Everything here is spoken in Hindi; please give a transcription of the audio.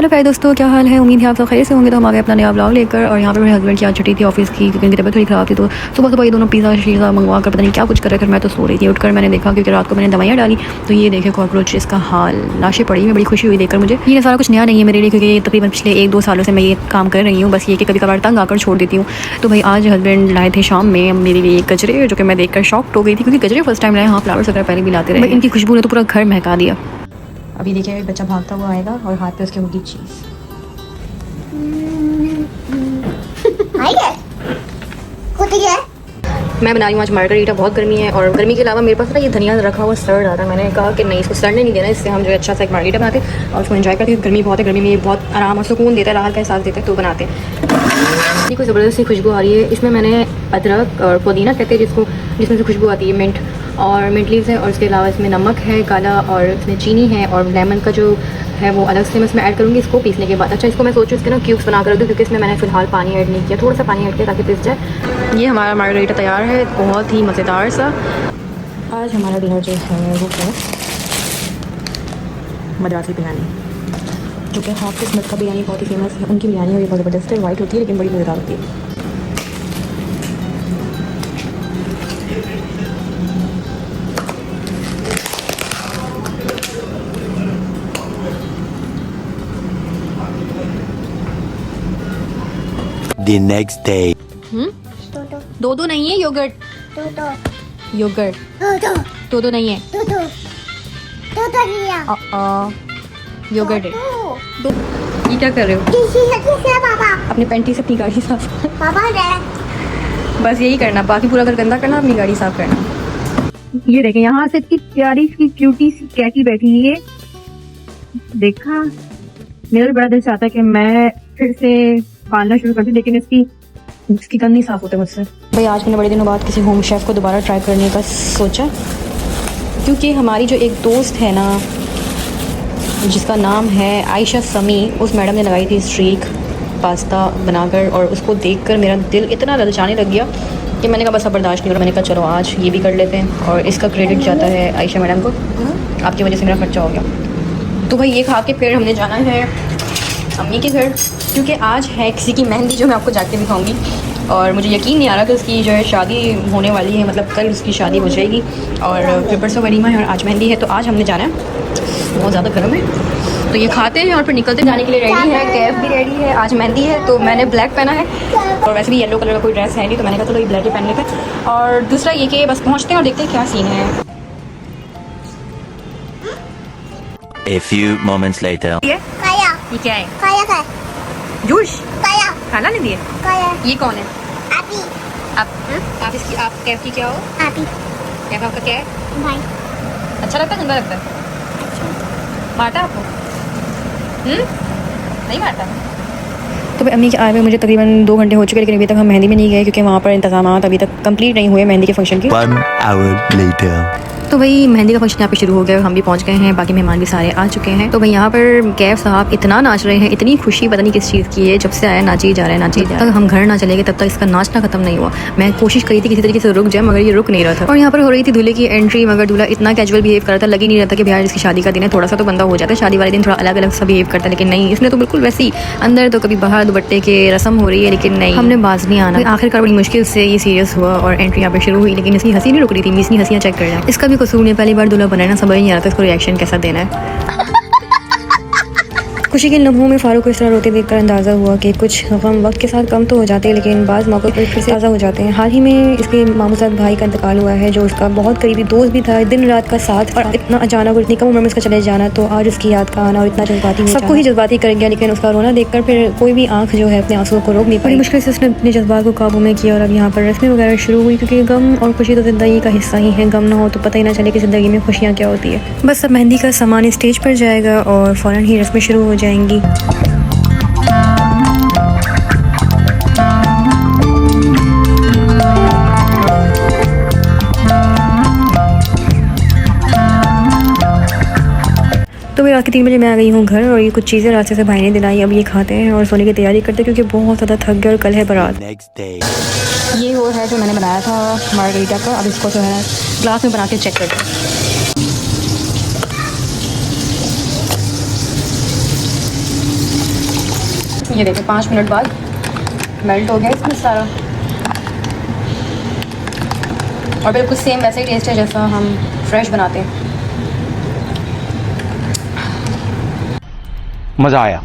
हेलो प्यारे दोस्तों, क्या हाल है। उम्मीद है आप सब खैर से होंगे। तो हम आ गए अपना नया ब्लॉग लेकर। और यहाँ पर मेरे हस्बैंड की आज छुट्टी थी ऑफिस की, क्योंकि उनकी तबीयत थोड़ी ख़राब थी। तो सुबह सुबह ये दोनों पिज़्ज़ा शीज़ा मंगवा कर पता नहीं क्या कुछ कर रहे थे। मैं तो सो रही थी। उठकर मैंने देखा, क्योंकि रात को मैंने दवाइयाँ डाली, तो ये देखे कॉकरोच इसका हाल, लाशें पड़ी हुई। बड़ी खुशी हुई देखकर मुझे। ये सारा कुछ नया नहीं है मेरे लिए, क्योंकि तकरीबन पिछले 1-2 सालों से मैं ये काम कर रही हूँ। बस ये कि कभी कभार तंग आकर छोड़ देती हूँ। तो भाई आज हस्बैंड लाए थे शाम में मेरे लिए गजरे, जो कि मैं देखकर शॉक्ड हो गई थी, क्योंकि गजरे फर्स्ट टाइम लाए। हाँ, फ्लावर्स वगैरह पहले भी लाते रहे। इनकी खुशबू ने तो पूरा घर महका दिया। अभी देखिए बच्चा भागता हुआ आएगा और हाथ पे उसके होगी चीज़। मैं बना रही हूँ आज मार्गरीटा। बहुत गर्मी है, और गर्मी के अलावा मेरे पास ना ये धनिया रखा हुआ सड़ रहा था। मैंने कहा कि नहीं, इसको सड़ने नहीं देना, इससे हम जो अच्छा सा एक मार्गरीटा बनाते और उसको एंजॉय करते हैं। गर्मी बहुत है, गर्मी में ये बहुत आराम और सुकून देता है, राहत का एहसास देता है, तो बनाते हैं। कोई ज़बरदस्त सी खुशबू आ रही है। इसमें मैंने अदरक और पुदीना कहते हैं जिसको, जिसमें से खुशबू आती है, मिंट और मिंट लीव्स है। और इसके अलावा इसमें नमक है काला, और इसमें चीनी है, और लेमन का जो है वो अलग से मैं इसमें ऐड करूँगी इसको पीसने के बाद। अच्छा, इसको मैं सोचूँ इसके ना क्यूब्स बना कर रख दूँ, क्योंकि इसमें मैंने फ़िलहाल पानी ऐड नहीं किया। थोड़ा सा पानी ऐड किया ताकि पिस जाए। ये हमारा मार्गरीटा तैयार है, बहुत ही मज़ेदार सा। आज हमारा डिनर जो है वो है मद्रासी बिरयानी, जो कि हाफ किस्मत का बिरयानी बहुत ही फेमस है। उनकी बिरयानी और ये बहुत ज़बरदस्त है, वाइट होती है लेकिन बड़ी मज़ेदार होती है। The next day. दो नहीं है, योगर्ट। योगर्ट दो नहीं है, योगर्ट है। ये क्या कर रहे हो? अपनी पैंटी से अपनी गाड़ी साफ। बस यही करना, बाकी पूरा घर गंदा करना, अपनी गाड़ी साफ करना। ये देखें, यहाँ से इतनी प्यारी सी क्यूटी सी कैटी बैठी हुई है। देखा, मेरा भी बड़ा दिल चाहता है कि मैं फिर से पालना शुरू कर दूं, लेकिन इसकी गंद नहीं साफ होते मुझसे। भाई आज मैंने बड़े दिनों बाद किसी होम शेफ़ को दोबारा ट्राई करने का सोचा, क्योंकि हमारी जो एक दोस्त है ना, जिसका नाम है आयशा समी, उस मैडम ने लगाई थी स्ट्रीक पास्ता बनाकर, और उसको देखकर मेरा दिल इतना ललचाने लग गया कि मैंने कहा बस अब बर्दाश्त नहीं हो रहा। मैंने कहा चलो आज ये भी कर लेते हैं, और इसका क्रेडिट जाता है आयशा मैडम को। आपकी वजह से मेरा खर्चा हो गया। तो भाई ये खा के फिर हमने जाना है अम्मी के घर, क्योंकि आज है किसी की मेहंदी, जो मैं आपको जाके दिखाऊंगी। और मुझे यकीन नहीं आ रहा कि उसकी जो है शादी होने वाली है, मतलब कल उसकी शादी हो जाएगी, और फिर परसों वलीमा है और आज मेहंदी है। तो आज हमने जाना है, बहुत ज़्यादा गर्म है। तो ये खाते हैं और फिर निकलते जाने के लिए रेडी है। कैब भी रेडी है, आज मेहंदी है तो मैंने ब्लैक पहना है, और वैसे भी येलो कलर का कोई ड्रेस है नहीं, तो मैंने कहा चलो ये ब्लैक ही पहन लेते हैं। और दूसरा ये कि बस पहुँचते हैं और देखते हैं क्या सीन है। A few moments later. ये क्या है? जूश खाना नहीं दिए। ये कौन है? आप इसकी, आप कैब की क्या हो? कैब आपका क्या है? भाई। अच्छा लगता है, गंदा लगता है? मारता है आपको? नहीं मारता। तो भाई अम्मी के आए हुए मुझे तकरीबन 2 घंटे हो चुके, लेकिन अभी तक हम मेहंदी में नहीं गए, क्योंकि वहाँ पर इंतजामात अभी तक कंप्लीट नहीं हुए मेहंदी के फंक्शन के। 1 hour later. तो भाई मेहंदी का फंक्शन यहाँ पे शुरू हो गया और हम भी पहुँच गए हैं, बाकी मेहमान भी सारे आ चुके हैं। तो भाई यहाँ पर कैफ साहब इतना नाच रहे हैं, इतनी खुशी पता नहीं किस चीज़ की है, जब से आया नाची जा रहा है, नाची जा रहा है। हम घर ना चले गए तब तक इसका नाचना खत्म नहीं हुआ। मैं कोशिश करी थी किसी तरीके से रुक जाए, मगर ये रुक नहीं रहा था। और यहाँ पर हो रही थी दूल्हे की एंट्री, मगर दूल्हा इतना कैजुअल बिहेव कर रहा था, लग ही नहीं रहा था कि भैया इसकी शादी का दिन है। थोड़ा सा तो बंदा हो जाता है शादी वाले दिन, थोड़ा अलग अलग सा बिहेव करता है, लेकिन नहीं, इसने तो बिल्कुल वैसी अंदर तो कभी बाहर दुपट्टे के रस्म हो रही है, लेकिन नहीं, हमने बाज नहीं आना। आखिरकार बड़ी मुश्किल से ये सीरियस हुआ और एंट्री यहाँ पर शुरू हुई, लेकिन इसकी हंसी नहीं रुक रही थी। इसकी हंसियाँ चेक कर रहा है, इसका भी कसूर नहीं, पहली बार दूल्हा बनाना, समझ नहीं आ रहा था इसको रिएक्शन कैसा देना है। खुशी के लम्हों में फारूक को इस तरह रोते देखकर अंदाज़ा हुआ कि कुछ गम वक्त के साथ कम तो हो जाते हैं, लेकिन बाज़ मौक़ों पर फिर से ताज़ा हो जाते हैं। हाल ही में इसके मामूज़ाद भाई का इंतकाल हुआ है, जो उसका बहुत करीबी दोस्त भी था, दिन रात का साथ, और इतना अचानक और इतनी कम उम्र में उसका चले जाना, तो आज उसकी याद का आना और इतना जज्बाती, सबको ही जज्बाती कर गया। लेकिन उसका रोना देखकर फिर कोई भी आँख जो है अपने आंसुओं को रोक नहीं पाई। मुश्किल से उसने अपने जज्बात को काबू में किया, और अब यहाँ पर रस्में वगैरह शुरू हुई, क्योंकि गम और खुशी तो ज़िंदगी का हिस्सा ही है। गम ना हो तो पता ही ना चले कि ज़िंदगी में खुशियाँ क्या होती है। बस अब मेहंदी का सामान स्टेज पर जाएगा और फ़ौरन ही रस्में शुरू हो जाएंगी। तो फिर रात के 3 बजे मैं आ गई हूँ घर, और ये कुछ चीज़ें रास्ते से भाई ने दिलाई। अब ये खाते हैं और सोने की तैयारी करते हैं, क्योंकि बहुत ज़्यादा थक गए और कल है बारात। ये वो है जो मैंने बनाया था मार्गरीटा का। अब इसको जो है ग्लास में बना के चेक करते हैं। ये देखो 5 मिनट बाद मेल्ट हो गया इसमें सारा, और बिल्कुल सेम वैसे ही टेस्ट है जैसा हम फ्रेश बनाते हैं। मज़ा आया।